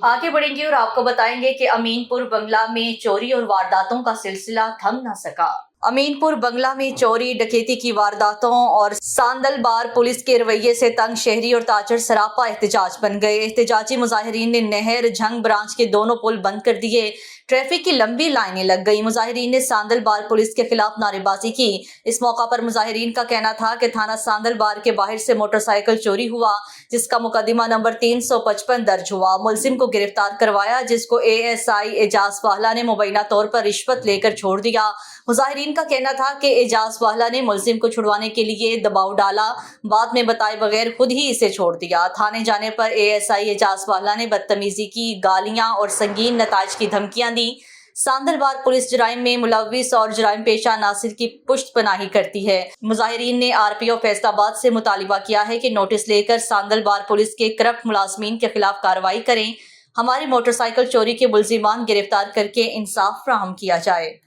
आगे बढ़ेंगे और आपको बताएंगे कि अमीनपुर बंगला में चोरी और वारदातों का सिलसिला थम न सका। अमीनपुर बंगला में चोरी डकैती की वारदातों और सांदल बार पुलिस के रवैये से तंग शहरी और ताजर सरापा एहतजाज बन गए। एहतजाजी मुजाहिरीन ने नहर झंग ब्रांच के दोनों पुल बंद कर दिए। ट्रैफिक की लंबी लाइनें लग गई। मुजाहिरीन ने सांदल बार पुलिस के खिलाफ नारेबाजी की। इस मौका पर मुजाहिरीन का कहना था कि थाना सांदल बार के बाहर से मोटरसाइकिल चोरी हुआ, जिसका मुकदमा नंबर 355 दर्ज हुआ। मुलजिम को गिरफ्तार करवाया, जिसको एएसआई एजाज वाहला ने मुबैना तौर पर रिश्वत लेकर छोड़ दिया। मुजाहिरीन का कहना था कि एजाज वाहला ने मुलजिम को छुड़वाने के लिए दबाव डाला, बाद में बताए बगैर खुद ही इसे छोड़ दिया। थाने जाने पर एएसआई एजाज वाहला ने बदतमीजी की, गालियां और संगीन नताज की धमकियां दी। सांदल बार पुलिस जराइम में मुलव्विस और जराइम पेशा नासिर की पुश्त पनाही करती है। मुजाहिरीन ने आरपीओ फैसलाबाद से मुतालिबा किया है कि नोटिस लेकर सांदल बार पुलिस के करप्ट मुलाजमीन के खिलाफ कार्रवाई करें। हमारी मोटरसाइकिल चोरी के मुलजिमान गिरफ्तार करके इंसाफ फराहम किया जाए।